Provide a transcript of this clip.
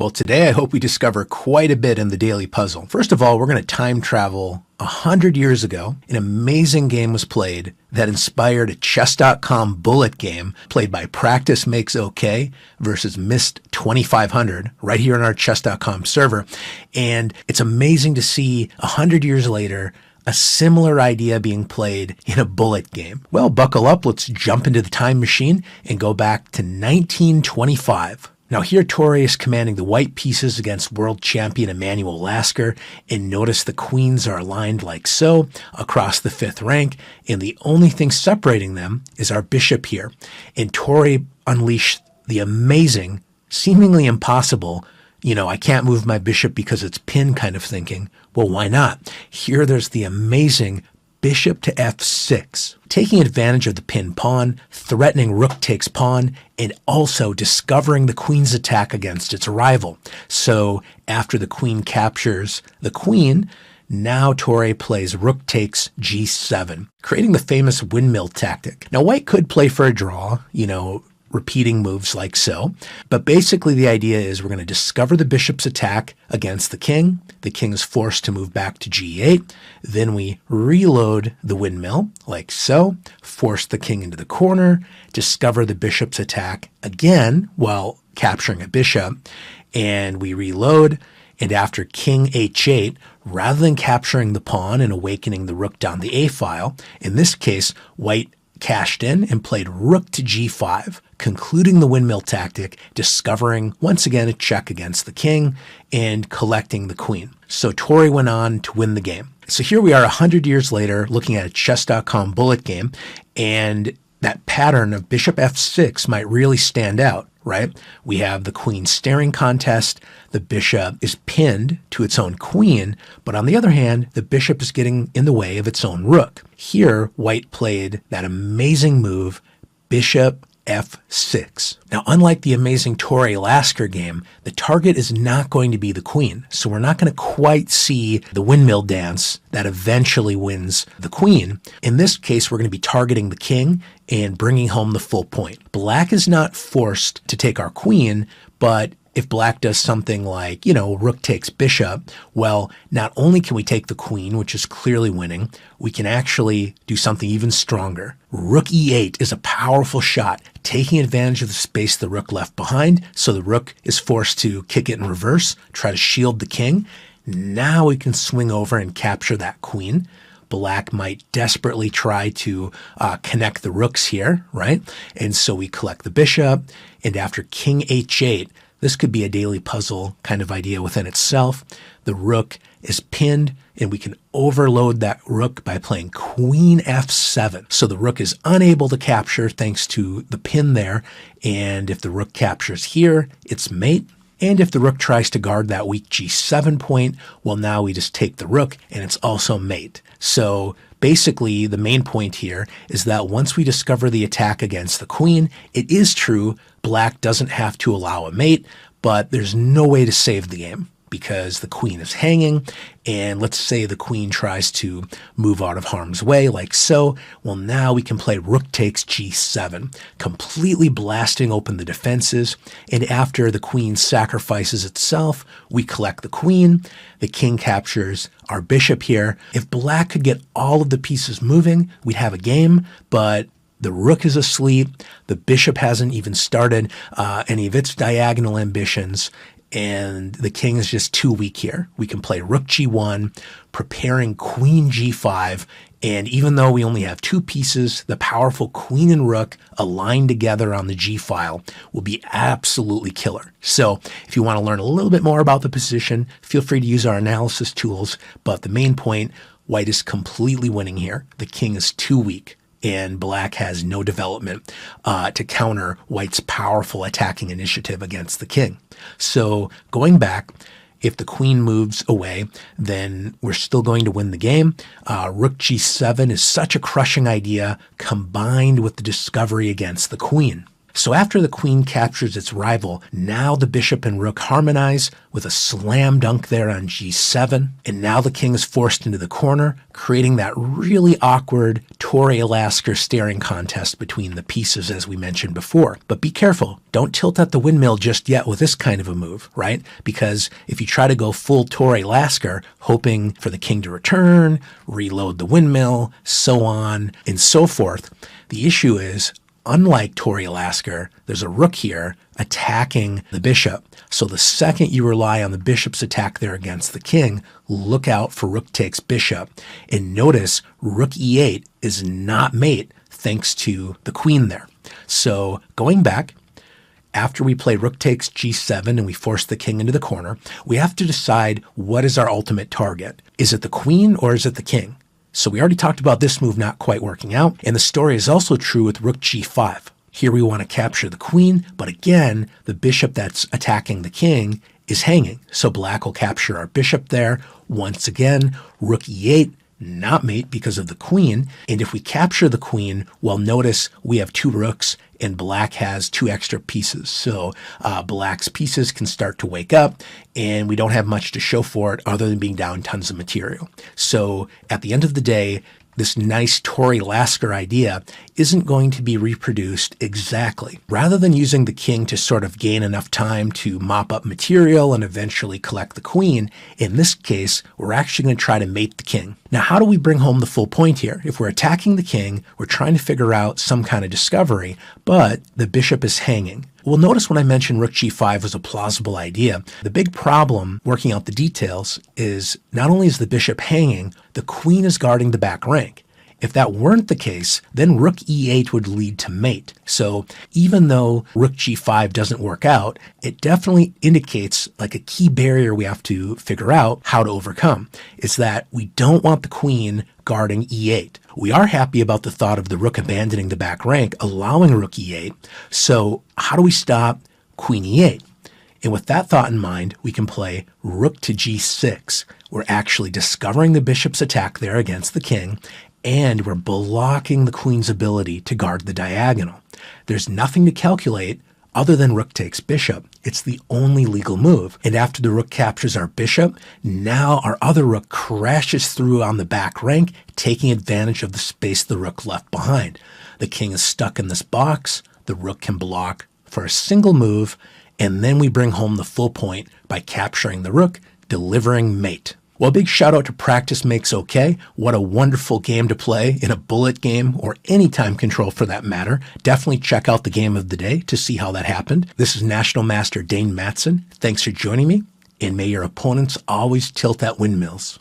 Well, today I hope we discover quite a bit in the daily puzzle. First of all, we're going to time travel 100 years ago. An amazing game was played that inspired a Chess.com bullet game played by Practice Makes OK versus Myst 2500 right here on our Chess.com server. And it's amazing to see 100 years later a similar idea being played in a bullet game. Well, buckle up. Let's jump into the time machine and go back to 1925. Now here Torre is commanding the white pieces against world champion Emanuel Lasker, and notice the queens are aligned like so across the fifth rank, and the only thing separating them is our bishop here. And Torre unleashed the amazing, seemingly impossible, I can't move my bishop because it's pinned kind of thinking. Well, why not? Here there's the amazing bishop to f6, taking advantage of the pinned pawn, threatening rook takes pawn, and also discovering the queen's attack against its rival. So after the queen captures the queen, now Torre plays rook takes g7, creating the famous windmill tactic. Now white could play for a draw, repeating moves like so. But basically the idea is we're going to discover the bishop's attack against the king. The king is forced to move back to g8. Then we reload the windmill like so, force the king into the corner, discover the bishop's attack again while capturing a bishop, and we reload. And after king h8, rather than capturing the pawn and awakening the rook down the a file, in this case, white cashed in and played rook to g5, concluding the windmill tactic, discovering once again a check against the king and collecting the queen. So Torre went on to win the game. So here we are 100 years later looking at a Chess.com bullet game, and that pattern of bishop f6 might really stand out, right? We have the queen staring contest. The bishop is pinned to its own queen, but on the other hand, the bishop is getting in the way of its own rook. Here, white played that amazing move, bishop f6. Now, unlike the amazing Torre Lasker game, the target is not going to be the queen. So we're not going to quite see the windmill dance that eventually wins the queen. In this case, we're going to be targeting the king and bringing home the full point. Black is not forced to take our queen, but if black does something like, rook takes bishop, well, not only can we take the queen, which is clearly winning, we can actually do something even stronger. Rook e8 is a powerful shot, taking advantage of the space the rook left behind, so the rook is forced to kick it in reverse, try to shield the king. Now we can swing over and capture that queen. Black might desperately try to connect the rooks here, right? And so we collect the bishop, and after king h8, this could be a daily puzzle kind of idea within itself. The rook is pinned, and we can overload that rook by playing queen f7. So the rook is unable to capture thanks to the pin there. And if the rook captures here, it's mate. And if the rook tries to guard that weak g7 point, well, now we just take the rook, and it's also mate. So basically, the main point here is that once we discover the attack against the queen, it is true black doesn't have to allow a mate, but there's no way to save the game because the queen is hanging, and let's say the queen tries to move out of harm's way like so. Well, now we can play rook takes g7, completely blasting open the defenses, and after the queen sacrifices itself, we collect the queen. The king captures our bishop here. If black could get all of the pieces moving, we'd have a game, but the rook is asleep. The bishop hasn't even started any of its diagonal ambitions, and the king is just too weak here. We can play rook g1, preparing queen g5, and even though we only have two pieces, the powerful queen and rook aligned together on the g file will be absolutely killer. So if you want to learn a little bit more about the position, feel free to use our analysis tools, but the main point, white is completely winning here. The king is too weak, and black has no development to counter white's powerful attacking initiative against the king. So going back, if the queen moves away, then we're still going to win the game. Rook g7 is such a crushing idea combined with the discovery against the queen. So after the queen captures its rival, now the bishop and rook harmonize with a slam dunk there on g7, and now the king is forced into the corner, creating that really awkward Torre-Lasker staring contest between the pieces as we mentioned before. But be careful, don't tilt at the windmill just yet with this kind of a move, right? Because if you try to go full Torre-Lasker, hoping for the king to return, reload the windmill, so on and so forth, the issue is, unlike Torre-Lasker, there's a rook here attacking the bishop. So the second you rely on the bishop's attack there against the king, look out for rook takes bishop. And notice rook e8 is not mate thanks to the queen there. So going back, after we play rook takes g7 and we force the king into the corner, we have to decide what is our ultimate target. Is it the queen or is it the king? So we already talked about this move not quite working out, and the story is also true with rook g5. Here we want to capture the queen, but again, the bishop that's attacking the king is hanging. So black will capture our bishop there. Once again, rook e8, not mate because of the queen. And if we capture the queen, well, notice we have two rooks and black has two extra pieces. So black's pieces can start to wake up and we don't have much to show for it other than being down tons of material. So at the end of the day, this nice Torre-Lasker idea isn't going to be reproduced exactly. Rather than using the king to sort of gain enough time to mop up material and eventually collect the queen, in this case, we're actually going to try to mate the king. Now, how do we bring home the full point here? If we're attacking the king, we're trying to figure out some kind of discovery, but the bishop is hanging. Well, notice when I mentioned rook g5 was a plausible idea, the big problem working out the details is not only is the bishop hanging, the queen is guarding the back rank. If that weren't the case, then rook e8 would lead to mate. So even though rook g5 doesn't work out, it definitely indicates like a key barrier we have to figure out how to overcome. Is that we don't want the queen guarding e8. We are happy about the thought of the rook abandoning the back rank, allowing rook e8. So how do we stop queen e8? And with that thought in mind, we can play rook to g6. We're actually discovering the bishop's attack there against the king, and we're blocking the queen's ability to guard the diagonal. There's nothing to calculate other than rook takes bishop. It's the only legal move. And after the rook captures our bishop, now our other rook crashes through on the back rank, taking advantage of the space the rook left behind. The king is stuck in this box. The rook can block for a single move, and then we bring home the full point by capturing the rook, delivering mate. Well, big shout out to Practice Makes OK. What a wonderful game to play in a bullet game or any time control for that matter. Definitely check out the game of the day to see how that happened. This is National Master Dane Matson. Thanks for joining me, and may your opponents always tilt at windmills.